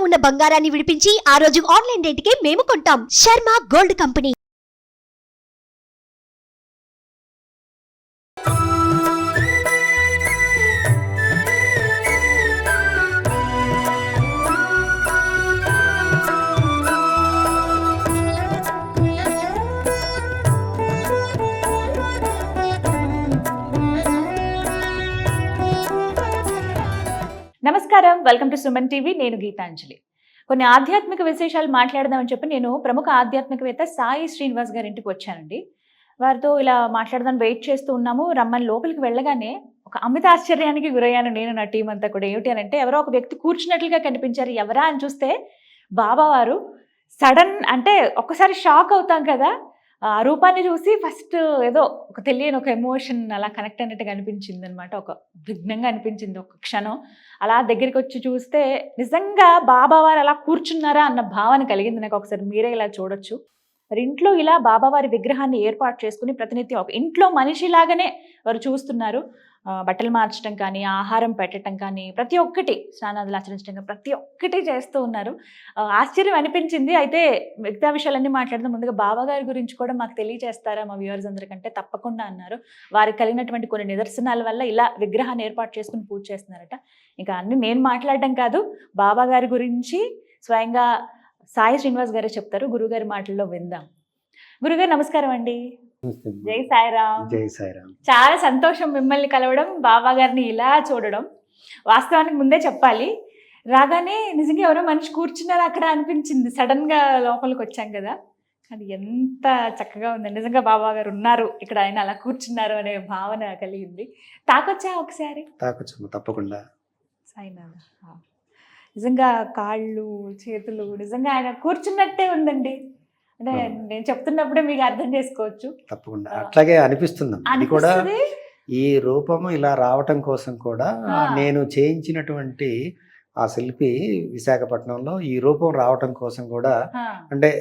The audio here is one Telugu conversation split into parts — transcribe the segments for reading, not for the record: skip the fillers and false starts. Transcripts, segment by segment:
ఉన్న బంగారాన్ని విడిపించి ఆ రోజు ఆన్లైన్ రేటుకే మేము కొంటాం. Sharma gold company. నమస్కారం, వెల్కమ్ టు సుమన్ టీవీ. నేను గీతాంజలి. కొన్ని ఆధ్యాత్మిక విశేషాలు మాట్లాడదామని చెప్పి నేను ప్రముఖ ఆధ్యాత్మికవేత్త సాయి శ్రీనివాస్ గారి ఇంటికి వచ్చానండి. వారితో ఇలా మాట్లాడదాం వెయిట్ చేస్తూ ఉన్నాము. రమ్మని లోపలికి వెళ్ళగానే ఒక అమిత ఆశ్చర్యానికి గురయ్యాను నేను, నా టీం అంతా కూడా. ఏమిటి అని అంటే, ఎవరో ఒక వ్యక్తి కూర్చున్నట్లుగా కనిపించారు. ఎవరా అని చూస్తే బాబావారు. సడన్ అంటే ఒక్కసారి షాక్ అవుతాం కదా, ఆ రూపాన్ని చూసి ఫస్ట్ ఏదో ఒక తెలియని ఒక ఎమోషన్ అలా కనెక్ట్ అయినట్టుగా అనిపించింది అనమాట. ఒక విఘ్నంగా అనిపించింది ఒక క్షణం. అలా దగ్గరికి వచ్చి చూస్తే నిజంగా బాబావారు అలా కూర్చున్నారా అన్న భావన కలిగింది నాకు. ఒకసారి మీరే ఇలా చూడొచ్చు. మరి ఇంట్లో ఇలా బాబావారి విగ్రహాన్ని ఏర్పాటు చేసుకుని ప్రతినిత్యం ఒక ఇంట్లో మనిషిలాగానే వారు చూస్తున్నారు. బట్టలు మార్చడం కానీ, ఆహారం పెట్టడం కానీ, ప్రతి ఒక్కటి, స్నానాదులు ఆచరించడం కానీ ప్రతి ఒక్కటి చేస్తూ ఉన్నారు. ఆశ్చర్యం అనిపించింది. అయితే మిగతా విషయాలన్నీ మాట్లాడదాం. ముందుగా బాబాగారి గురించి కూడా మాకు తెలియజేస్తారా మా వ్యూవర్స్ అందరికంటే? తప్పకుండా అన్నారు. వారికి కలిగినటువంటి కొన్ని నిదర్శనాల వల్ల ఇలా విగ్రహాన్ని ఏర్పాటు చేసుకుని పూజ చేస్తున్నారట. ఇంకా అన్ని నేను మాట్లాడడం కాదు, బాబాగారి గురించి స్వయంగా సాయి శ్రీనివాస్ గారే చెప్తారు. గురుగారి మాటల్లో విందాం. గురుగారు నమస్కారం అండి. జై సాయిరామ్. జై సాయిరామ్. చాలా సంతోషం మిమ్మల్ని కలవడం, బాబా గారిని ఇలా చూడడం. వాస్తవానికి ముందే చెప్పాలి, రాగానే నిజంగా ఎవరో మనిషి కూర్చున్నారు అక్కడ అనిపించింది. సడన్ గా లోపలికి వచ్చాం కదా, కానీ ఎంత చక్కగా ఉంది. నిజంగా బాబా గారు ఉన్నారు ఇక్కడ, ఆయన అలా కూర్చున్నారు అనే భావన కలిగింది. తాకొచ్చా ఒకసారి? తాకొచ్చమ్మా, తప్పకుండా. సాయినాథ, నిజంగా కాళ్ళు చేతులు నిజంగా ఆయన కూర్చున్నట్టే ఉందండి. అంటే నేను చెప్తున్నప్పుడే మీకు అర్థం చేసుకోవచ్చు. తప్పకుండా అట్లాగే అనిపిస్తుంది. అది కూడా ఈ రూపము ఇలా రావటం కోసం కూడా నేను చేయించినటువంటి ఆ శిల్పి విశాఖపట్నంలో ఈ రూపం రావటం కోసం కూడా, అంటే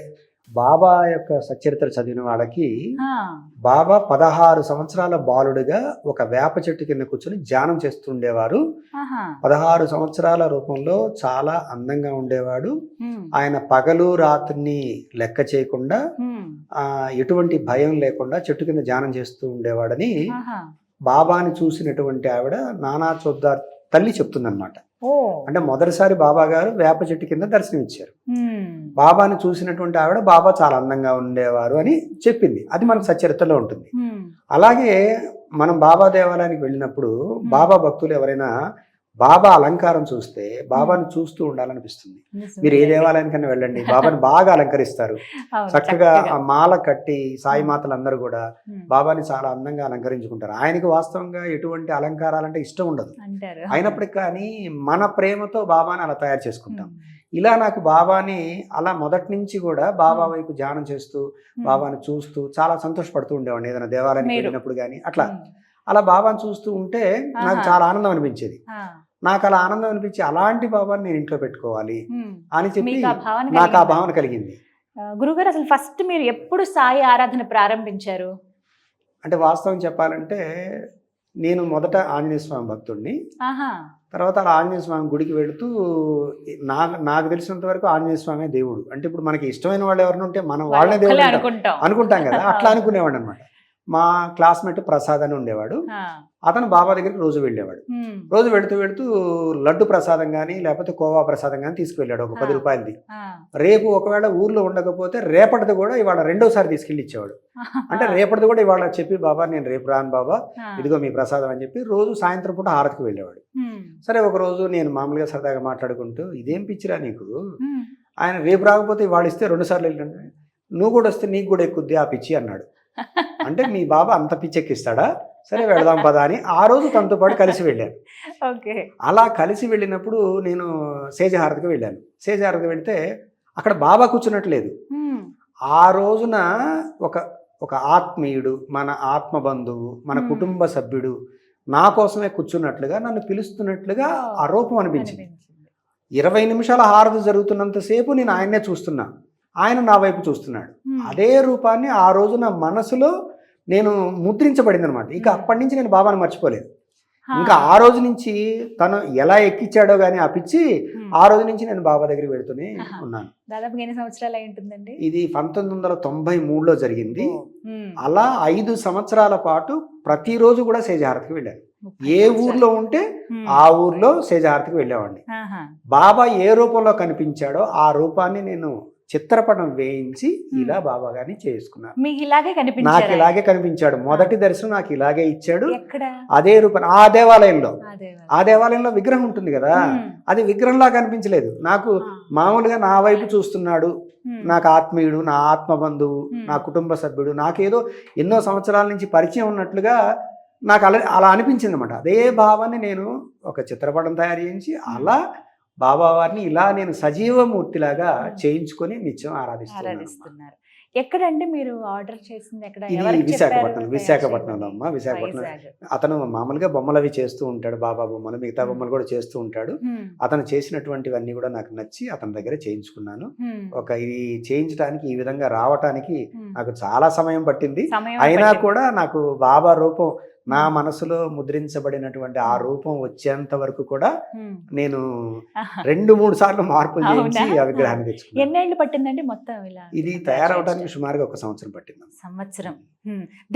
బాబా యొక్క సచరిత్ర చదివిన వాళ్ళకి బాబా 16 సంవత్సరాల బాలుడిగా ఒక వేప చెట్టు కింద కూర్చొని ధ్యానం చేస్తుండేవారు. 16 సంవత్సరాల రూపంలో చాలా అందంగా ఉండేవాడు. ఆయన పగలు రాత్రిని లెక్క చేయకుండా, ఎటువంటి భయం లేకుండా చెట్టు కింద ధ్యానం చేస్తూ ఉండేవాడని బాబాని చూసినటువంటి ఆవిడ నానా చోద్దార్ తల్లి చెప్తుందన్నమాట. అంటే మొదటిసారి బాబా గారు వేప చెట్టు కింద దర్శనం ఇచ్చారు. బాబాని చూసినటువంటి ఆవిడ బాబా చాలా అందంగా ఉండేవారు అని చెప్పింది. అది మనకు సచరిత్రలో ఉంటుంది. అలాగే మనం బాబా దేవాలయానికి వెళ్ళినప్పుడు బాబా భక్తులు ఎవరైనా బాబా అలంకారం చూస్తే బాబాని చూస్తూ ఉండాలనిపిస్తుంది. మీరు ఏ దేవాలయానికైనా వెళ్ళండి, బాబాని బాగా అలంకరిస్తారు. చక్కగా ఆ మాల కట్టి సాయి మాతలు అందరూ కూడా బాబాని చాలా అందంగా అలంకరించుకుంటారు. ఆయనకి వాస్తవంగా ఎటువంటి అలంకారాలంటే ఇష్టం ఉండదు. అయినప్పటికీ కానీ మన ప్రేమతో బాబాని అలా తయారు చేసుకుంటాం. ఇలా నాకు బాబాని అలా మొదటి నుంచి కూడా బాబా వైపు ధ్యానం చేస్తూ బాబాని చూస్తూ చాలా సంతోషపడుతూ ఉండేవాడిని. ఏదైనా దేవాలయానికి వెళ్ళినప్పుడు కానీ అలా బాబాని చూస్తూ ఉంటే నాకు చాలా ఆనందం అనిపించేది. నాకు అలా ఆనందం అనిపించి అలాంటి బాబాని నేను ఇంట్లో పెట్టుకోవాలి అని చెప్పి నాకు ఆ భావన కలిగింది. గురుగారు, అసలు ఫస్ట్ మీరు ఎప్పుడు సాయి ఆరాధన ప్రారంభించారు? అంటే వాస్తవం చెప్పాలంటే నేను మొదట ఆంజనేయ స్వామి భక్తుడిని. తర్వాత అలా ఆంజనేయ స్వామి గుడికి వెళుతూ నాకు తెలిసినంత వరకు ఆంజనేయ స్వామి దేవుడు. అంటే ఇప్పుడు మనకి ఇష్టమైన వాళ్ళు ఎవరైనా ఉంటే మనం వాళ్ళనే దేవుడు అనుకుంటాం కదా, అట్లా అనుకునేవాడు అనమాట. మా క్లాస్మేట్ ప్రసాద్ అని ఉండేవాడు. అతను బాబా దగ్గరికి రోజు వెళ్ళేవాడు. రోజు వెళుతూ లడ్డు ప్రసాదం కానీ లేకపోతే కోవా ప్రసాదం కానీ తీసుకువెళ్ళాడు, ఒక 10 రూపాయలది. రేపు ఒకవేళ ఊర్లో ఉండకపోతే రేపటిది కూడా ఇవాళ రెండోసారి తీసుకెళ్ళి ఇచ్చేవాడు. అంటే రేపటిది కూడా ఇవాళ చెప్పి, బాబా నేను రేపు రాను బాబా, ఇదిగో మీ ప్రసాదం అని చెప్పి రోజు సాయంత్రం పూట హారతికి వెళ్ళేవాడు. సరే ఒక రోజు నేను మామూలుగా సరదాగా మాట్లాడుకుంటూ, ఇదేం పిచ్చిరా నీకు, ఆయన రేపు రాకపోతే ఇవాళ ఇస్తే 2 సార్లు వెళ్ళండి, నువ్వు కూడా వస్తే నీకు కూడా ఎక్కుద్ది ఆ పిచ్చి అన్నాడు. అంటే మీ బాబా అంత పిచ్చెక్కిస్తాడా, సరే వెళదాం పదా అని ఆ రోజు తనతో పాటు కలిసి వెళ్ళాను. అలా కలిసి వెళ్ళినప్పుడు నేను సేజహారతికి వెళ్ళాను. సేజహారతికి వెళితే అక్కడ బాబా కూర్చున్నట్లేదు. ఆ రోజున ఒక ఆత్మీయుడు, మన ఆత్మబంధువు, మన కుటుంబ సభ్యుడు నా కోసమే కూర్చున్నట్లుగా, నన్ను పిలుస్తున్నట్లుగా ఆ రూపం అనిపించింది. 20 నిమిషాల హారతి జరుగుతున్నంతసేపు నేను ఆయన్నే చూస్తున్నా, ఆయన నా వైపు చూస్తున్నాడు. అదే రూపాన్ని ఆ రోజు నా మనసులో నేను ముద్రించబడింది అనమాట. ఇక అప్పటి నుంచి నేను బాబాని మర్చిపోలేదు. ఇంకా ఆ రోజు నుంచి తను ఎలా ఎక్కించాడో గానీ ఆ పిచ్చి, ఆ రోజు నుంచి నేను బాబా దగ్గరికి వెళ్తూనే ఉన్నాను. దాదాపుగా ఎన్ని సంవత్సరాలు అయి ఉంటుందండి? ఇది 1993లో జరిగింది. అలా 5 సంవత్సరాల పాటు ప్రతిరోజు కూడా సేజారతికి వెళ్ళాను. ఏ ఊర్లో ఉంటే ఆ ఊర్లో సేజారతికి వెళ్ళేవాడిని. బాబా ఏ రూపంలో కనిపించాడో ఆ రూపాన్ని నేను చిత్రపటం వేయించి ఇలా బాబా గారిని చేసుకున్నాను. మీకు ఇలాగే నాకు కనిపించారు? ఇలాగే కనిపించాడు. మొదటి దర్శనం నాకు ఇలాగే ఇచ్చాడు. ఎక్కడ? అదే రూపం ఆ దేవాలయంలో. ఆ దేవాలయంలో విగ్రహం ఉంటుంది కదా, అది విగ్రహంలా కనిపించలేదు నాకు. మామూలుగా నా వైపు చూస్తున్నాడు, నాకు ఆత్మీయుడు, నా ఆత్మ బంధువు, నా కుటుంబ సభ్యుడు, నాకేదో ఎన్నో సంవత్సరాల నుంచి పరిచయం ఉన్నట్లుగా నాకు అలా అనిపించింది అనమాట. అదే భావాన్ని నేను ఒక చిత్రపటం తయారు చేయించి అలా బాబా వారిని ఇలా నేను సజీవమూర్తిలాగా చేయించుకొని నిత్యం ఆరాధిస్తున్నారు. ఎక్కడండి మీరు ఆర్డర్ చేసింది? ఎక్కడ? ఇది విశాఖపట్నంలో అమ్మ. విశాఖపట్నం. అతను మామూలుగా బొమ్మలు అవి చేస్తూ ఉంటాడు, బాబా బొమ్మలు, మిగతా బొమ్మలు కూడా చేస్తూ ఉంటాడు. అతను చేసినటువంటివన్నీ కూడా నాకు నచ్చి అతని దగ్గర చేయించుకున్నాను. ఇది చేయించడానికి, ఈ విధంగా రావటానికి నాకు చాలా సమయం పట్టింది. అయినా కూడా నాకు బాబా రూపం నా మనసులో ముద్రించబడినటువంటి ఆ రూపం వచ్చేంత వరకు కూడా నేను 2-3 సార్లు మార్పులు చేయించి ఆ విగ్రహాన్ని తెచ్చుకున్నాను. ఎన్నేళ్ళు పట్టిందండి మొత్తం ఇలా? ఇది తయారవడానికి సుమారుగా 1 సంవత్సరం పట్టింది. సంవత్సరం.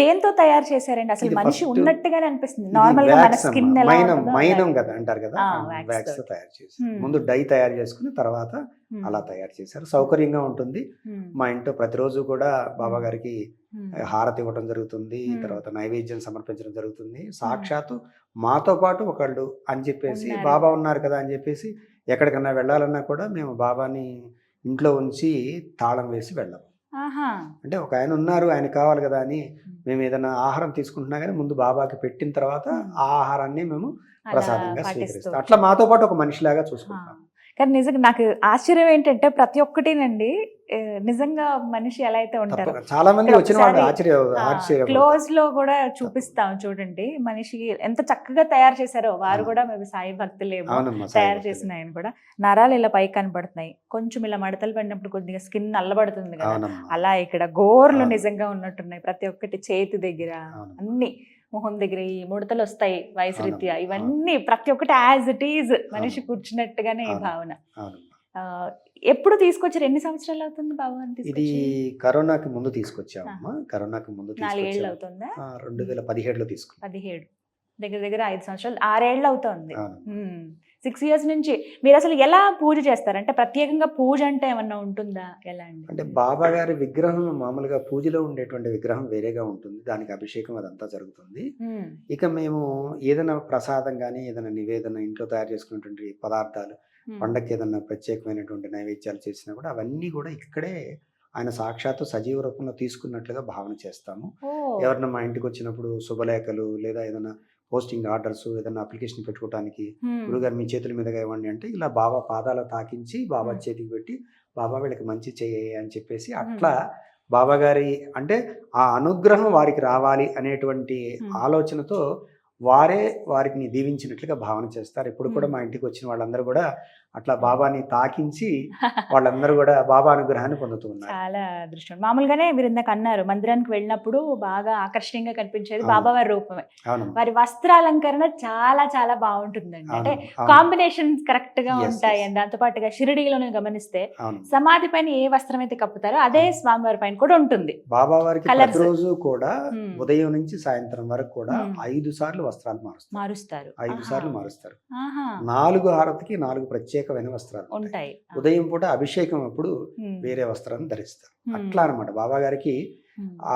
దేంతో తయారు చేశారండి? అసలు మనిషి ఉన్నట్టుగానే అనిపిస్తుంది. నార్మల్ గా మన స్కిన్ ఎలా ఉంటుందో మైనం కదా అంటారు కదా, వ్యాక్స్ తో తయారు చేశారు. ముందు డై తయారు చేసుకుని తర్వాత అలా తయారు చేశారు. సౌకర్యంగా ఉంటుంది. మా ఇంట్లో ప్రతిరోజు కూడా బాబా గారికి హారతి ఇవ్వడం జరుగుతుంది, తర్వాత నైవేద్యం సమర్పించడం జరుగుతుంది. సాక్షాత్తు మాతో పాటు ఒకళ్ళు అని చెప్పేసి, బాబా ఉన్నారు కదా అని చెప్పేసి ఎక్కడికన్నా వెళ్ళాలన్నా కూడా మేము బాబాని ఇంట్లో ఉంచి తాళం వేసి వెళ్ళాము. అంటే ఒక ఆయన ఉన్నారు, ఆయన కావాలి కదా అని మేము ఏదైనా ఆహారం తీసుకుంటున్నా కానీ ముందు బాబాకి పెట్టిన తర్వాత ఆ ఆహారాన్ని మేము ప్రసాదంగా స్వీకరిస్తాం. అట్లా మాతో పాటు ఒక మనిషిలాగా చూసుకుంటాం. కానీ నిజంగా నాకు ఆశ్చర్యం ఏంటంటే ప్రతి ఒక్కటినండి నిజంగా మనిషి ఎలా అయితే ఉంటారో చాలా మంది వచ్చిన వాళ్ళు ఆశ్చర్యం క్లోజ్ లో కూడా చూపిస్తాం చూడండి. మనిషి ఎంత చక్కగా తయారు చేశారో. వారు కూడా మేము సాయి భక్తులేమో తయారు చేసిన ఆయన కూడా. నరాలు ఇలా పైకి కనబడుతున్నాయి, కొంచెం ఇలా మడతలు పడినప్పుడు కొద్దిగా స్కిన్ నల్లబడుతుంది కదా, అలా ఇక్కడ గోర్లు నిజంగా ఉన్నట్టున్నాయి. ప్రతి ఒక్కటి చేతి దగ్గర, అన్ని మొహం దగ్గర ఈ ముడతలు వస్తాయి వయసు రీత్యా. ఇవన్నీ ప్రతి ఒక్కటి యాజ్ ఇట్ ఈజ్ మనిషి కూర్చున్నట్టుగానే ఈ భావన. ఎప్పుడు తీసుకొచ్చారు? ఎన్ని సంవత్సరాలు అవుతుంది బాబా? ఇది కరోనాకి ముందు తీసుకొచ్చామమ్మా. కరోనాకి ముందు 4 ఏళ్ళు అవుతుందా? 2017లో తీసుకున్నాం. 17 దగ్గర దగ్గర 5 సంవత్సరాలు, 6 ఏళ్ళు అవుతుంది. 6 years నుంచి మీరు అసలు ఎలా పూజ చేస్తారు? అంటే ప్రత్యేకంగా పూజ అంటే ఏమన్నా ఉంటుందా? ఎలా అండి? అంటే బాబా గారి విగ్రహం మామూలుగా పూజలో ఉండేటువంటి విగ్రహం వేరేగా ఉంటుంది, దానికి అభిషేకం అదంతా జరుగుతుంది. ఇక మేము ఏదైనా ప్రసాదం కానీ ఏదైనా నివేదన ఇంట్లో తయారు చేసుకున్నటువంటి పదార్థాలు, పండగకి ఏదైనా ప్రత్యేకమైనటువంటి నైవేద్యాలు చేసినా కూడా అవన్నీ కూడా ఇక్కడే ఆయన సాక్షాత్తు సజీవ రూపంలో తీసుకున్నట్లుగా భావన చేస్తాము. ఎవరన్నా మా ఇంటికి వచ్చినప్పుడు శుభలేఖలు లేదా ఏదైనా పోస్టింగ్ ఆర్డర్స్, ఏదైనా అప్లికేషన్ పెట్టుకోవడానికి గురుగారు మీ చేతుల మీదుగా ఇవ్వండి అంటే ఇలా బాబా పాదాలు తాకించి బాబా చేతికి పెట్టి బాబా వీళ్ళకి మంచి చేయి అని చెప్పేసి అట్లా బాబా గారి అంటే ఆ అనుగ్రహం వారికి రావాలి అనేటువంటి ఆలోచనతో వారిని దీవించినట్లుగా భావన చేస్తారు. ఇప్పుడు కూడా మా ఇంటికి వచ్చిన వాళ్ళందరూ కూడా అట్లా బాబాని తాకించి వాళ్ళందరూ కూడా బాబా అనుగ్రహాన్ని పొందుతూ ఉన్నారు. చాలా అదృష్టం. మామూలుగానే మీరు ఇందాక అన్నారు మందిరానికి వెళ్ళినప్పుడు బాగా ఆకర్షణీయంగా కనిపించేది బాబా వారి రూపమే. వారి వస్త్రాలంకరణ చాలా చాలా బాగుంటుందండి. అంటే కాంబినేషన్ కరెక్ట్ గా ఉంటాయి. దాంతో పాటుగా షిరిడీలోనే గమనిస్తే సమాధి పైన ఏ వస్త్రం అయితే కప్పుతారో అదే స్వామివారి పైన కూడా ఉంటుంది. బాబా వారికి ప్రతిరోజు కూడా ఉదయం నుంచి సాయంత్రం వరకు కూడా 5 సార్లు వస్త్రాలు మారుస్తారు. 5 సార్లు మారుస్తారు. 4 హారతికి 4 ప్రత్యేకమైన వస్త్రాలు ఉంటాయి. ఉదయం పూట అభిషేకం అప్పుడు వేరే వస్త్రాన్ని ధరిస్తారు. అట్లా అన్నమాట బాబా గారికి.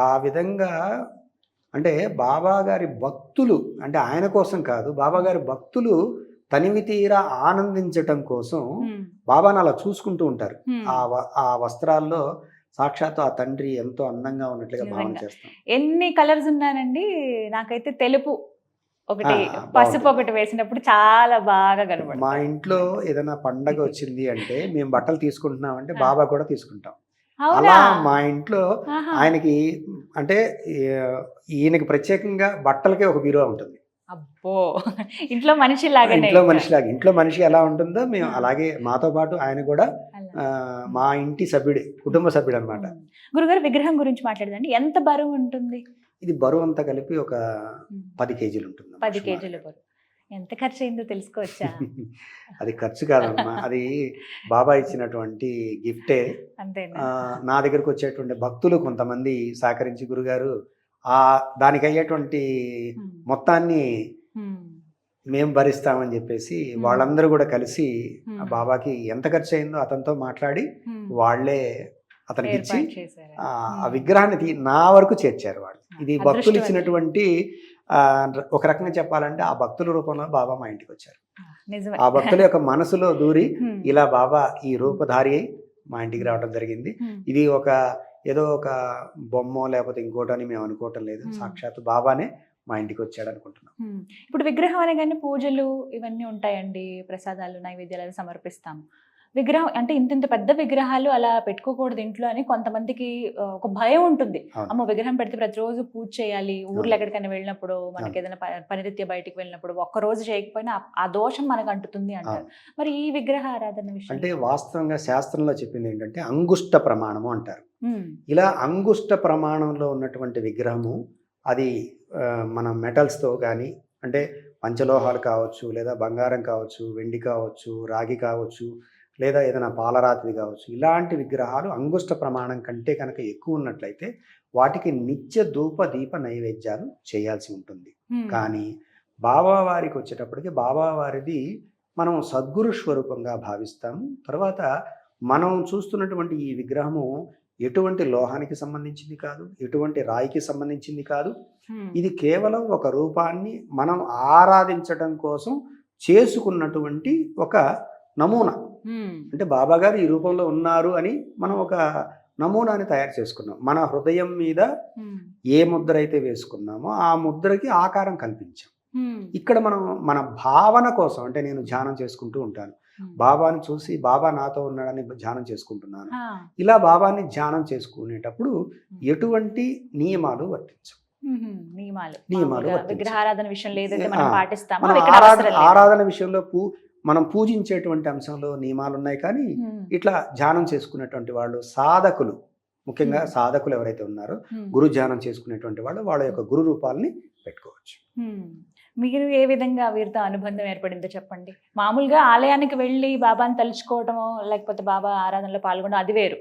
ఆ విధంగా అంటే బాబా గారి భక్తులు అంటే ఆయన కోసం కాదు, బాబా గారి భక్తులు తనివి తీరా ఆనందించటం కోసం బాబాను అలా చూసుకుంటూ ఉంటారు. ఆ వస్త్రాల్లో సాక్షాత్తు ఆ తండ్రి ఎంతో అందంగా ఉన్నట్లుగా భావన చేస్తాం. ఎన్ని కలర్స్ ఉన్నానండి. నాకైతే తెలుపు ఒకటి, పసుపు ఒకటి వేసినప్పుడు చాలా బాగా కనబడుతుంది. మా ఇంట్లో ఏదైనా పండగ వచ్చింది అంటే మేము బట్టలు తీసుకుంటున్నాం అంటే బాబా కూడా తీసుకుంటాం. అలా మా ఇంట్లో ఆయనకి అంటే ఈయనకి ప్రత్యేకంగా బట్టలకే ఒక బీరువా ఉంటుంది. అబ్బో, ఇంట్లో మనిషిలాగా. ఇంట్లో మనిషి ఎలా ఉంటుందో మేము అలాగే మాతో పాటు ఆయన కూడా మా ఇంటి సభ్యుడే, కుటుంబ సభ్యుడు అనమాట. గురుగారు విగ్రహం గురించి మాట్లాడదండి. ఎంత బరువు ఉంటుంది? ఇది బరువు అంతా కలిపి ఒక 10 కేజీలు ఉంటుంది. 10 కేజీల బరువు. ఎంత ఖర్చు అయిందో తెలుసుకోవచ్చా? అది ఖర్చు కాదమ్మా, అది బాబా ఇచ్చినటువంటి గిఫ్టే. అంతేనా? నా దగ్గరకు వచ్చేటువంటి భక్తులు కొంతమంది సహకరించి గురుగారు దానికి అయ్యేటువంటి మొత్తాన్ని మేము భరిస్తామని చెప్పేసి వాళ్ళందరూ కూడా కలిసి ఆ బాబాకి ఎంత ఖర్చు అయిందో అతనితో మాట్లాడి వాళ్ళే అతనికి ఇచ్చి ఆ విగ్రహాన్ని నా వరకు చేర్చారు వాళ్ళు. ఇది భక్తులు ఇచ్చినటువంటి ఒక రకంగా చెప్పాలంటే ఆ భక్తుల రూపంలో బాబా మా ఇంటికి వచ్చారు. ఆ భక్తుల యొక్క మనసులో దూరి ఇలా బాబా ఈ రూపధారి అయి మా ఇంటికి రావడం జరిగింది. ఇది ఏదో ఒక బొమ్మ లేకపోతే ఇంకోటని మేము అనుకోవటం లేదు, సాక్షాత్ బాబానే మా ఇంటికి వచ్చాడు అనుకుంటున్నాం. ఇప్పుడు విగ్రహం అనగానే పూజలు ఇవన్నీ ఉంటాయండి, ప్రసాదాలు నైవేద్యాలు సమర్పిస్తాము. విగ్రహం అంటే ఇంత పెద్ద విగ్రహాలు అలా పెట్టుకోకూడదు ఇంట్లో అని కొంతమందికి ఒక భయం ఉంటుంది. అమ్మ విగ్రహం పెడితే ప్రతిరోజు పూజ చేయాలి, ఊర్లో ఎక్కడికైనా వెళ్ళినప్పుడు మనకి ఏదైనా పనిరీత్యా బయటికి వెళ్ళినప్పుడు ఒక్క రోజు చేయకపోయినా ఆ దోషం మనకు అంటుతుంది అంటారు. మరి ఈ విగ్రహ ఆరాధన విషయం అంటే వాస్తవంగా శాస్త్రంలో చెప్పింది ఏంటంటే అంగుష్ట ప్రమాణము అంటారు. ఇలా అంగుష్ట ప్రమాణంలో ఉన్నటువంటి విగ్రహము అది మన మెటల్స్తో కానీ అంటే పంచలోహాలు కావచ్చు, లేదా బంగారం కావచ్చు, వెండి కావచ్చు, రాగి కావచ్చు, లేదా ఏదైనా పాలరాతిది కావచ్చు, ఇలాంటి విగ్రహాలు అంగుష్ట ప్రమాణం కంటే కనుక ఎక్కువ ఉన్నట్లయితే వాటికి నిత్య ధూప దీప నైవేద్యాలు చేయాల్సి ఉంటుంది. కానీ బాబావారికి వచ్చేటప్పటికి బాబావారిది మనం సద్గురు స్వరూపంగా భావిస్తాము. తర్వాత మనం చూస్తున్నటువంటి ఈ విగ్రహము ఎటువంటి లోహానికి సంబంధించింది కాదు, ఎటువంటి రాయికి సంబంధించింది కాదు. ఇది కేవలం ఒక రూపాన్ని మనం ఆరాధించడం కోసం చేసుకున్నటువంటి ఒక నమూనా. అంటే బాబా గారు ఈ రూపంలో ఉన్నారు అని మనం ఒక నమూనాని తయారు చేసుకున్నాం. మన హృదయం మీద ఏ ముద్ర అయితే వేసుకున్నామో ఆ ముద్రకి ఆకారం కల్పించాం. ఇక్కడ మనం మన భావన కోసం, అంటే నేను ధ్యానం చేసుకుంటూ ఉంటాను, బాబాని చూసి బాబా నాతో ఉన్నాడని ధ్యానం చేసుకుంటున్నాను. ఇలా బాబాని ధ్యానం చేసుకునేటప్పుడు ఎటువంటి నియమాలు వర్తించవు. నియమాలు విగ్రహారాధన విషయంలో ఏదైతే మనం పాటిస్తామో ఆరాధన విషయంలో మనం పూజించేటువంటి అంశంలో నియమాలు ఉన్నాయి. కానీ ఇట్లా ధ్యానం చేసుకునేటువంటి వాళ్ళు సాధకులు, ముఖ్యంగా సాధకులు ఎవరైతే ఉన్నారో గురు ధ్యానం చేసుకునేటువంటి వాళ్ళు వాళ్ళ యొక్క గురు రూపాలని పెట్టుకోవచ్చు. మీరు ఏ విధంగా వీరితో అనుబంధం ఏర్పడిందో చెప్పండి. మామూలుగా ఆలయానికి వెళ్ళి బాబాని తలుచుకోవటమో లేకపోతే బాబా ఆరాధనలో పాల్గొనడం అది వేరు.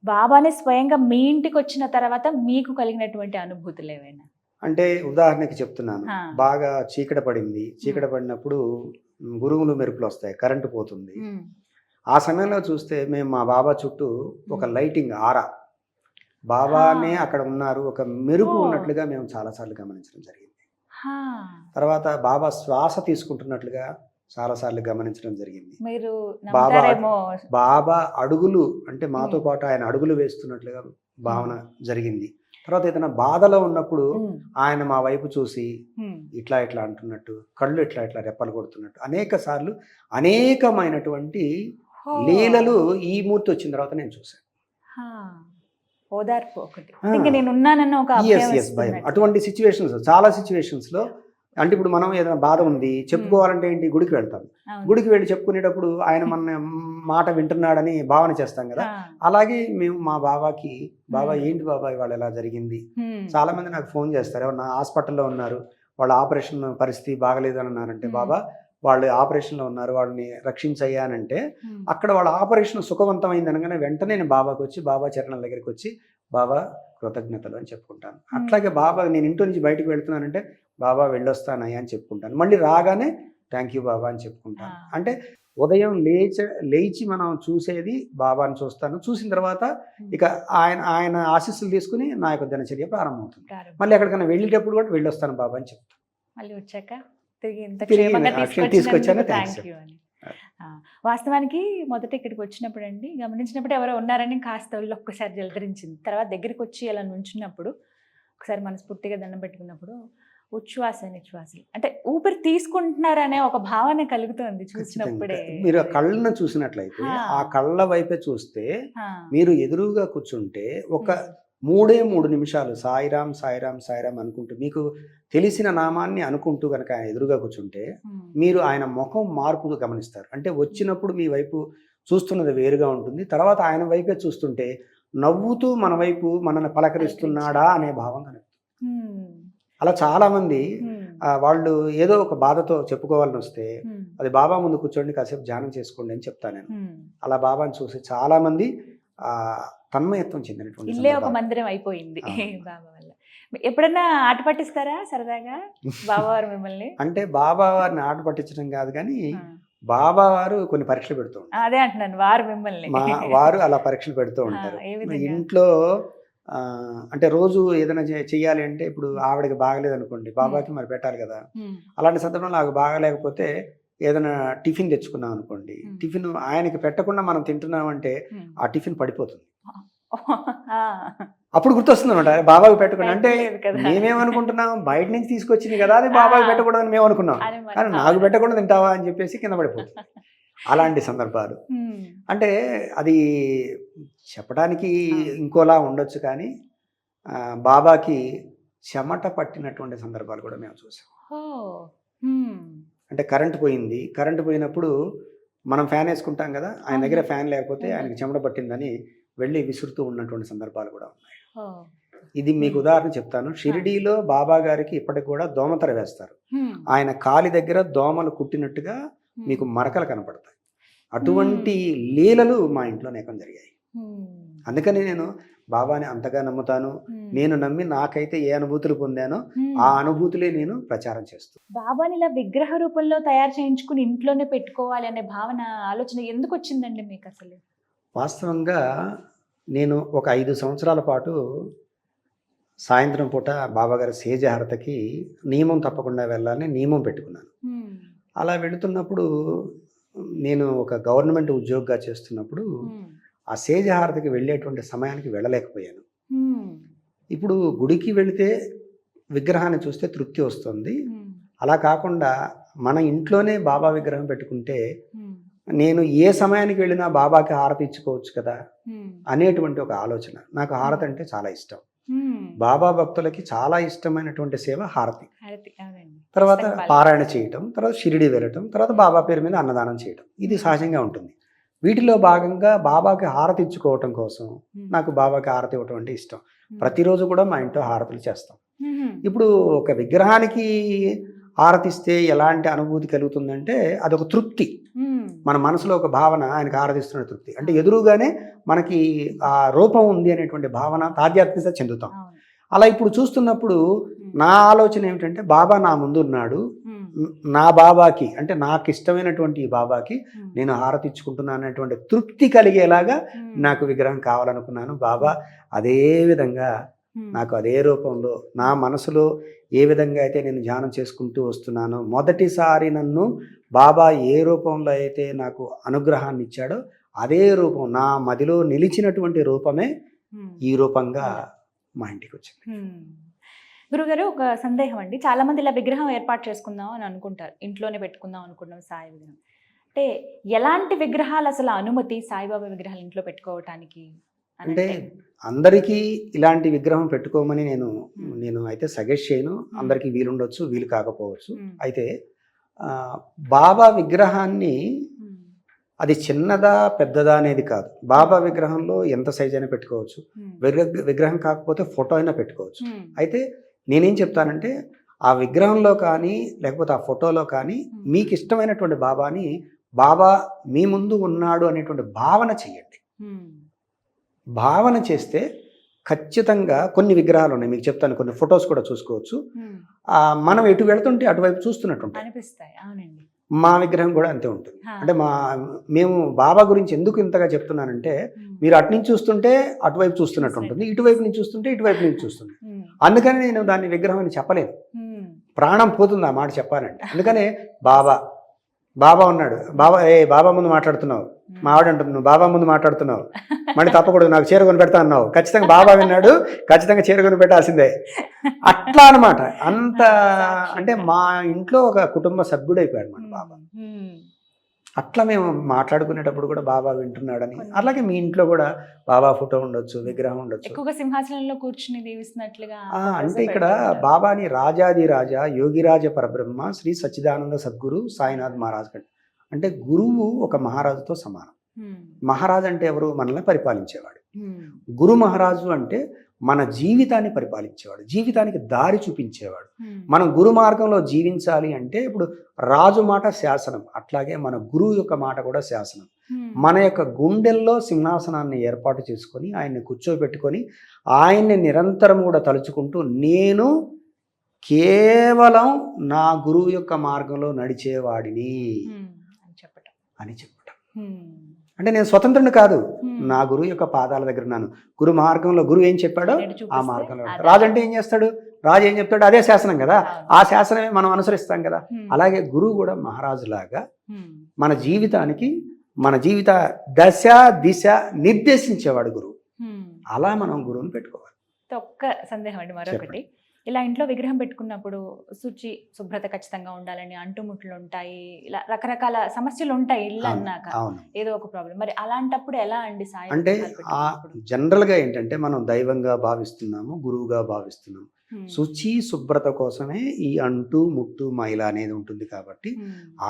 బాబాని స్వయంగా మీ ఇంటికి వచ్చిన తర్వాత మీకు కలిగినటువంటి అనుభూతులు ఏవైనా? అంటే ఉదాహరణకి చెప్తున్నాను, బాగా చీకట పడింది, చీకట పడినప్పుడు గురువులు మెరుపులు వస్తాయి, కరెంటు పోతుంది. ఆ సమయంలో చూస్తే మేము మా బాబా చుట్టూ ఒక లైటింగ్ ఆరా, బాబానే అక్కడ ఉన్నారు, ఒక మెరుపు ఉన్నట్లుగా మేము చాలాసార్లు గమనించడం జరిగింది. తర్వాత బాబా శ్వాస తీసుకుంటున్నట్లుగా చాలాసార్లు గమనించడం జరిగింది. బాబా అడుగులు, అంటే మాతో పాటు ఆయన అడుగులు వేస్తున్నట్లుగా భావన జరిగింది. తర్వాత ఏదైనా బాధలో ఉన్నప్పుడు ఆయన మా వైపు చూసి ఇట్లా ఇట్లా అంటున్నట్టు, కళ్ళు ఇట్లా ఇట్లా రెప్పలు కొడుతున్నట్టు అనేక సార్లు అనేకమైనటువంటి లీలలు ఈ మూర్తి వచ్చిన తర్వాత నేను చూశాను. ఓదార్పు ఒకటి, ఇంకా నేను ఉన్నానన్న ఒక భయం. అటువంటి సిచ్యువేషన్స్, చాలా సిచ్యువేషన్స్ లో, అంటే ఇప్పుడు మనం ఏదైనా బాధ ఉంది చెప్పుకోవాలంటే ఏంటి, గుడికి వెళ్తాం. గుడికి వెళ్ళి చెప్పుకునేటప్పుడు ఆయన మన మాట వింటున్నాడని భావన చేస్తాం కదా. అలాగే మేము మా బాబాకి, బాబా ఏంటి బాబా ఇవాళ ఎలా జరిగింది, చాలా మంది నాకు ఫోన్ చేస్తారు, ఎవరు నా హాస్పిటల్లో ఉన్నారు, వాళ్ళ ఆపరేషన్ పరిస్థితి బాగలేదు అని అన్నారంటే, బాబా వాళ్ళు ఆపరేషన్లో ఉన్నారు, వాళ్ళని రక్షించయ్యానంటే అక్కడ వాళ్ళ ఆపరేషన్ సుఖవంతమైంది అనగానే వెంటనే నేను బాబాకి వచ్చి, బాబా చరణాల దగ్గరికి వచ్చి బాబా కృతజ్ఞతలు అని చెప్పుకుంటాను. అట్లాగే బాబా నేను ఇంటి నుంచి బయటకు వెళ్తున్నానంటే బాబా వెళ్ళొస్తానయ్యా అని చెప్పుకుంటాను. మళ్ళీ రాగానే థ్యాంక్ యూ బాబా అని చెప్పుకుంటాను. అంటే ఉదయం లేచి మనం చూసేది బాబాని చూస్తాను, చూసిన తర్వాత ఇక ఆయన ఆశీస్సులు తీసుకుని నా యొక్క దినచర్య ప్రారంభమవుతుంది. మళ్ళీ ఎక్కడికైనా వెళ్ళేటప్పుడు కూడా వెళ్ళొస్తాను బాబా అని చెప్తాను. మళ్ళీ వచ్చాక తీసుకొచ్చాను. వాస్తవానికి మొదట ఇక్కడికి వచ్చినప్పుడు అండి గమనించినప్పుడు ఎవరో ఉన్నారని కాస్త ఒళ్ళు ఒక్కసారి జలధరించింది. తర్వాత దగ్గరికి వచ్చి అలా నుంచున్నప్పుడు ఒకసారి మనస్ఫూర్తిగా దండం పెట్టుకున్నప్పుడు ఉచ్ఛ్వాస నిశ్వాసలు, అంటే ఊపిరి తీసుకుంటున్నారనే ఒక భావన కలుగుతుంది చూసినప్పుడే. మీరు కళ్ళను చూసినట్లయితే ఆ కళ్ళ వైపే చూస్తే, మీరు ఎదురుగా కూర్చుంటే ఒక 3 నిమిషాలు సాయిరామ్ సాయిరామ్ సాయిరామ్ అనుకుంటూ, మీకు తెలిసిన నామాన్ని అనుకుంటూ కనుక ఆయన ఎదురుగా కూర్చుంటే మీరు ఆయన ముఖం మార్పుగా గమనిస్తారు. అంటే వచ్చినప్పుడు మీ వైపు చూస్తున్నది వేరుగా ఉంటుంది, తర్వాత ఆయన వైపే చూస్తుంటే నవ్వుతూ మన వైపు మనల్ని పలకరిస్తున్నాడా అనే భావం కలుగుతుంది. అలా చాలా మంది వాళ్ళు ఏదో ఒక బాధతో చెప్పుకోవాలని వస్తే అది బాబా ముందు కూర్చోండి కాసేపు ధ్యానం చేసుకోండి అని చెప్తాను నేను. అలా బాబాని చూసి చాలా మంది తన్మయత్వం చెందినటువంటి ఇల్లే ఒక సందర్భాలు. మందిరం అయిపోయింది బాబా వల్ల. ఎప్పుడన్నా ఆట పట్టిస్తారా సరదాగా బాబావారు మిమ్మల్ని? అంటే బాబా వారిని ఆట పట్టించడం కాదు కానీ బాబా వారు కొన్ని పరీక్షలు పెడుతూ ఉంటారు. అదే అంటున్నాను, వారు మిమ్మల్ని. వారు అలా పరీక్షలు పెడుతూ ఉంటారు. ఏ విధంగా? ఇంట్లో అంటే రోజు ఏదైనా చెయ్యాలి అంటే ఇప్పుడు ఆవిడకి బాగలేదు అనుకోండి, బాబాకి మరి పెట్టాలి కదా. అలాంటి సందర్భంలో నాకు బాగలేకపోతే ఏదైనా టిఫిన్ తెచ్చుకున్నాం అనుకోండి, టిఫిన్ ఆయనకి పెట్టకుండా మనం తింటున్నామంటే ఆ టిఫిన్ పడిపోతుంది. అప్పుడు గుర్తొస్తుంది అనమాట, బాబాకి పెట్టకుండా. అంటే మేమేమనుకుంటున్నాం, బయట నుంచి తీసుకొచ్చింది కదా అది బాబాకి పెట్టకూడదని మేము అనుకున్నాం, కానీ నాకు పెట్టకుండా తింటావా అని చెప్పేసి కింద పడిపోతుంది. అలాంటి సందర్భాలు అంటే అది చెప్పడానికి ఇంకోలా ఉండొచ్చు, కానీ బాబాకి చెమట పట్టినటువంటి సందర్భాలు కూడా మేము చూసాం. అంటే కరెంట్ పోయింది, కరెంట్ పోయినప్పుడు మనం ఫ్యాన్ వేసుకుంటాం కదా, ఆయన దగ్గర ఫ్యాన్ లేకపోతే ఆయనకి చెమట పట్టిందని వెళ్ళి విసురుతూ ఉన్నటువంటి సందర్భాలు కూడా ఉన్నాయి. ఇది మీకు ఉదాహరణ చెప్తాను. షిరిడీలో బాబా గారికి ఇప్పటికి కూడా దోమతెర వేస్తారు. ఆయన కాలి దగ్గర దోమలు కుట్టినట్టుగా మీకు మరకలు కనపడతాయి. అటువంటి లీలలు మా ఇంట్లో అనేకం జరిగాయి. అందుకని నేను బాబాని అంతగా నమ్ముతాను. నేను నమ్మి నాకైతే ఏ అనుభూతులు పొందానో ఆ అనుభూతులే నేను ప్రచారం చేస్తాను. బాబాని ఇలా విగ్రహ రూపంలో తయారు చేయించుకుని ఇంట్లోనే పెట్టుకోవాలి అనే భావన, ఆలోచన ఎందుకు వచ్చిందండి మీకు అసలు? వాస్తవంగా నేను ఒక 5 సంవత్సరాల పాటు సాయంత్రం పూట బాబాగారి సేజహారతకి నియమం తప్పకుండా వెళ్ళాలని నియమం పెట్టుకున్నాను. అలా వెళుతున్నప్పుడు నేను ఒక గవర్నమెంట్ ఉద్యోగిగా చేస్తున్నప్పుడు ఆ సేజహారతికి వెళ్ళేటువంటి సమయానికి వెళ్ళలేకపోయాను. ఇప్పుడు గుడికి వెళితే విగ్రహాన్ని చూస్తే తృప్తి వస్తుంది, అలా కాకుండా మన ఇంట్లోనే బాబా విగ్రహం పెట్టుకుంటే నేను ఏ సమయానికి వెళ్ళినా బాబాకి హారతి ఇచ్చుకోవచ్చు కదా అనేటువంటి ఒక ఆలోచన. నాకు హారతి అంటే చాలా ఇష్టం. బాబా భక్తులకి చాలా ఇష్టమైనటువంటి సేవ హారతి. తర్వాత పారాయణ చేయటం, తర్వాత షిరిడి వెళ్ళటం, తర్వాత బాబా పేరు మీద అన్నదానం చేయటం, ఇది సహజంగా ఉంటుంది. వీటిలో భాగంగా బాబాకి హారతి ఇచ్చుకోవటం కోసం నాకు బాబాకి హారతి ఇవ్వటం అంటే ఇష్టం. ప్రతిరోజు కూడా మా ఇంట్లో హారతులు చేస్తాం. ఇప్పుడు ఒక విగ్రహానికి హారతిస్తే ఎలాంటి అనుభూతి కలుగుతుందంటే అదొక తృప్తి. మన మనసులో ఒక భావన, ఆయనకు హారతిస్తున్న తృప్తి. అంటే ఎదురుగానే మనకి ఆ రూపం ఉంది అనేటువంటి భావన, ఆధ్యాత్మికత చెందుతాం. అలా ఇప్పుడు చూస్తున్నప్పుడు నా ఆలోచన ఏమిటంటే బాబా నా ముందు ఉన్నాడు, నా బాబాకి అంటే నాకు ఇష్టమైనటువంటి ఈ బాబాకి నేను హారతి ఇచ్చుకుంటున్నాను అనేటువంటి తృప్తి కలిగేలాగా నాకు విగ్రహం కావాలనుకున్నాను. బాబా అదే విధంగా నాకు అదే రూపంలో నా మనసులో ఏ విధంగా అయితే నేను ధ్యానం చేసుకుంటూ వస్తున్నానో, మొదటిసారి నన్ను బాబా ఏ రూపంలో అయితే నాకు అనుగ్రహాన్ని ఇచ్చాడో అదే రూపం, నా మదిలో నిలిచినటువంటి రూపమే ఈ రూపంగా మా ఇంటికి వచ్చింది. గురుగారు, ఒక సందేహం అండి. చాలా మంది ఇలా విగ్రహం ఏర్పాటు చేసుకుందాం అని అనుకుంటారు, ఇంట్లోనే పెట్టుకుందాం అనుకుంటాం సాయి విగ్రహం. అంటే ఎలాంటి విగ్రహాలు అసలు అనుమతి సాయిబాబా విగ్రహాలు ఇంట్లో పెట్టుకోవటానికి? అంటే అందరికీ ఇలాంటి విగ్రహం పెట్టుకోమని నేను అయితే సజెస్ట్ చేయను. అందరికీ వీలుండొచ్చు, వీలు కాకపోవచ్చు. అయితే బాబా విగ్రహాన్ని అది చిన్నదా పెద్దదా అనేది కాదు. బాబా విగ్రహంలో ఎంత సైజ్ అయినా పెట్టుకోవచ్చు, విగ్రహం కాకపోతే ఫోటో అయినా పెట్టుకోవచ్చు. అయితే నేనేం చెప్తానంటే ఆ విగ్రహంలో కానీ లేకపోతే ఆ ఫోటోలో కానీ మీకు ఇష్టమైనటువంటి బాబాని, బాబా మీ ముందు ఉన్నాడు అనేటువంటి భావన చెయ్యండి. భావన చేస్తే ఖచ్చితంగా కొన్ని విగ్రహాలు ఉన్నాయి, మీకు చెప్తాను. కొన్ని ఫొటోస్ కూడా చూసుకోవచ్చు. మనం ఎటు వెళుతుంటే అటువైపు చూస్తున్నట్టు అనిపిస్తాయి. అవునండి, మా విగ్రహం కూడా అంతే ఉంటుంది. అంటే మేము బాబా గురించి ఎందుకు ఇంతగా చెప్తున్నానంటే, మీరు అటు నుంచి చూస్తుంటే అటువైపు చూస్తున్నట్టు ఉంటుంది, ఇటువైపు నుంచి చూస్తుంటే ఇటువైపు నుంచి చూస్తుంది. అందుకని నేను దాన్ని విగ్రహం అని చెప్పలేను, ప్రాణం పోతుంది ఆ మాట చెప్పాలంటే. అందుకనే బాబా ఉన్నాడు, బాబా ముందు మాట్లాడుతున్నావు, మా ఆవిడ అంటుంది నువ్వు బాబా ముందు మాట్లాడుతున్నావు, మళ్ళీ తప్పకూడదు, నాకు చీర కొని పెడతా అన్నావు, ఖచ్చితంగా బాబా విన్నాడు, ఖచ్చితంగా చీర కొని పెట్టాల్సిందే, అట్లా అనమాట. అంత అంటే మా ఇంట్లో ఒక కుటుంబ సభ్యుడు అయిపోయాడు అనమాట బాబా. అట్లా మేము మాట్లాడుకునేటప్పుడు కూడా బాబా వింటున్నాడని. అలాగే మీ ఇంట్లో కూడా బాబా ఫోటో ఉండొచ్చు, విగ్రహం ఉండొచ్చు. ఎక్కువగా సింహాసనంలో కూర్చుని దీవిస్తున్నట్లుగా. అంటే ఇక్కడ బాబాని రాజాది రాజా యోగిరాజ పరబ్రహ్మ శ్రీ సచ్చిదానంద సద్గురు సాయినాథ్ మహారాజ్ అంటే గురువు ఒక మహారాజుతో సమానం. మహారాజు అంటే ఎవరు? మనల్ని పరిపాలించేవాడు. గురు మహారాజు అంటే మన జీవితాన్ని పరిపాలించేవాడు, జీవితానికి దారి చూపించేవాడు. మనం గురు మార్గంలో జీవించాలి అంటే ఇప్పుడు రాజు మాట శాసనం, అట్లాగే మన గురువు యొక్క మాట కూడా శాసనం. మన యొక్క గుండెల్లో సింహాసనాన్ని ఏర్పాటు చేసుకొని ఆయన్ని కూర్చోబెట్టుకొని ఆయన్ని నిరంతరం కూడా తలుచుకుంటూ నేను కేవలం నా గురువు యొక్క మార్గంలో నడిచేవాడిని అని చెప్పటం. అంటే నేను స్వతంత్రుని కాదు, నా గురువు యొక్క పాదాల దగ్గర ఉన్నాను. గురు మార్గంలో గురువు ఏం చెప్పాడో ఆ మార్గంలో. రాజు అంటే ఏం చేస్తాడు, రాజు ఏం చెప్తాడు అదే శాసనం కదా, ఆ శాసనమే మనం అనుసరిస్తాం కదా. అలాగే గురువు కూడా మహారాజులాగా మన జీవితానికి మన జీవిత దశ దిశ నిర్దేశించేవాడు గురువు. అలా మనం గురువుని పెట్టుకోవాలి. ఒక్క సందేహం అండి మరొకటి, ఇలా ఇంట్లో విగ్రహం పెట్టుకున్నప్పుడు శుభ్రత ఖచ్చితంగా ఉండాలని అంటుముట్లు ఉంటాయి, ఇలా రకరకాల సమస్యలు ఉంటాయి ఇల్లు అన్నాక, ఏదో ఒక ప్రాబ్లం. మరి అలాంటప్పుడు ఎలా అండి సాయం? అంటే జనరల్గా ఏంటంటే మనం దైవంగా భావిస్తున్నాము, గురువుగా భావిస్తున్నాము. శుచి శుభ్రత కోసమే ఈ అంటు ముట్టు మైల అనేది ఉంటుంది కాబట్టి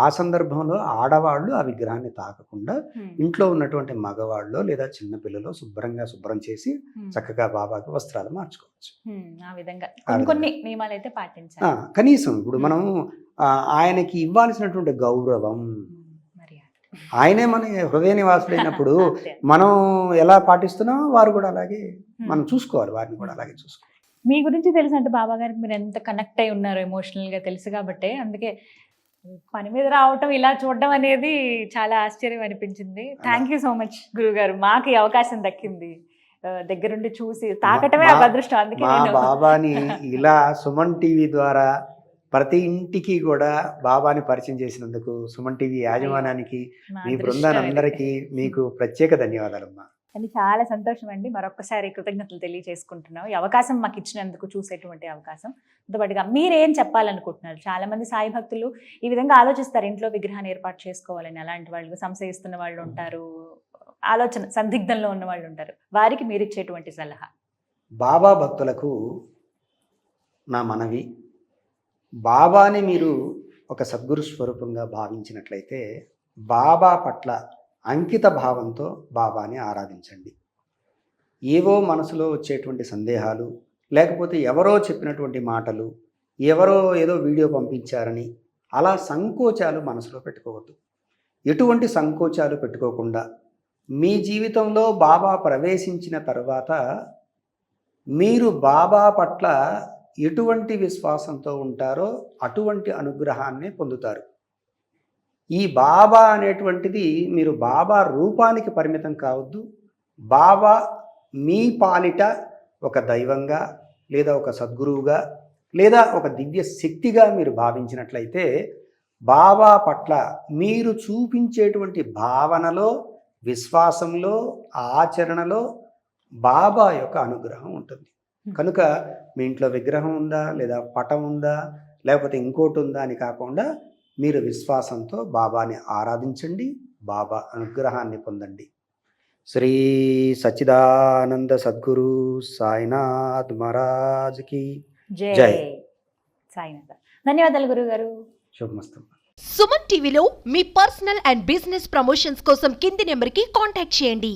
ఆ సందర్భంలో ఆడవాళ్ళు ఆ విగ్రహాన్ని తాకకుండా ఇంట్లో ఉన్నటువంటి మగవాళ్ళు లేదా చిన్నపిల్లలు శుభ్రం చేసి చక్కగా బాబాకి వస్త్రాలు మార్చుకోవచ్చు. ఆ విధంగా కొన్ని నియమాలు అయితే పాటించాలి. కనీసం ఇప్పుడు మనం ఆయనకి ఇవ్వాల్సినటువంటి గౌరవం, ఆయనే మన హృదయ నివాసులైనప్పుడు మనం ఎలా పాటిస్తున్నామో వారు కూడా అలాగే మనం చూసుకోవాలి, వారిని కూడా అలాగే చూసుకోవాలి. మీ గురించి తెలిసినట్టు బాబా గారికి మీరు ఎంత కనెక్ట్ అయి ఉన్నారు ఎమోషనల్గా తెలుసు కాబట్టి, అందుకే పని మీద రావటం ఇలా చూడడం అనేది చాలా ఆశ్చర్యం అనిపించింది. థ్యాంక్ యూ సో మచ్ గురుగారు, మాకు ఈ అవకాశం దక్కింది, దగ్గరుండి చూసి తాకటమే ఒక అదృష్టం. అందుకే బాబాని ఇలా సుమన్ టీవీ ద్వారా ప్రతి ఇంటికి కూడా బాబాని పరిచయం చేసినందుకు సుమన్ టీవీ యాజమాన్యానికి, మీ బృందానందరికీ మీకు ప్రత్యేక ధన్యవాదాలమ్మా. అని చాలా సంతోషం అండి. మరొకసారి కృతజ్ఞతలు తెలియజేసుకుంటున్నాం ఈ అవకాశం మాకు ఇచ్చినందుకు, చూసేటువంటి అవకాశం. దాంతోపాటుగా మీరేం చెప్పాలనుకుంటున్నారు? చాలా మంది సాయి భక్తులు ఈ విధంగా ఆలోచిస్తారు, ఇంట్లో విగ్రహాన్ని ఏర్పాటు చేసుకోవాలని. అలాంటి వాళ్ళు సంశయిస్తున్న వాళ్ళు ఉంటారు, ఆలోచన సందిగ్ధంలో ఉన్న వాళ్ళు ఉంటారు, వారికి మీరు ఇచ్చేటువంటి సలహా? బాబా భక్తులకు నా మనవి, బాబాని మీరు ఒక సద్గురు స్వరూపంగా భావించినట్లయితే బాబా పట్ల అంకిత భావంతో బాబాని ఆరాధించండి. ఏవో మనసులో వచ్చేటువంటి సందేహాలు, లేకపోతే ఎవరో చెప్పినటువంటి మాటలు, ఎవరో ఏదో వీడియో పంపించారని అలా సంకోచాలు మనసులో పెట్టుకోవద్దు. ఎటువంటి సంకోచాలు పెట్టుకోకుండా మీ జీవితంలో బాబా ప్రవేశించిన తర్వాత మీరు బాబా పట్ల ఎటువంటి విశ్వాసంతో ఉంటారో అటువంటి అనుగ్రహాన్ని పొందుతారు. ఈ బాబా అనేటువంటిది మీరు బాబా రూపానికి పరిమితం కావద్దు. బాబా మీ పాలిట ఒక దైవంగా లేదా ఒక సద్గురువుగా లేదా ఒక దివ్య శక్తిగా మీరు భావించినట్లయితే బాబా పట్ల మీరు చూపించేటువంటి భావనలో, విశ్వాసంలో, ఆచరణలో బాబా యొక్క అనుగ్రహం ఉంటుంది. కనుక మీ ఇంట్లో విగ్రహం ఉందా లేదా పటం ఉందా లేకపోతే ఇంకోటి ఉందా అని కాకుండా మీరు విశ్వాసంతో బాబాని ఆరాధించండి, బాబా అనుగ్రహాన్ని పొందండి. శ్రీ సచ్చిదానంద సద్గురు సాయినాథ్ మహారాజ్కి జై. సాయినాథ్. ధన్యవాదాలు గురుగారు. శుభమస్తు. సుమన్ టీవీలో మీ పర్సనల్ అండ్ బిజినెస్ ప్రమోషన్స్ కోసం కింది నెంబర్కి కాంటాక్ట్ చేయండి.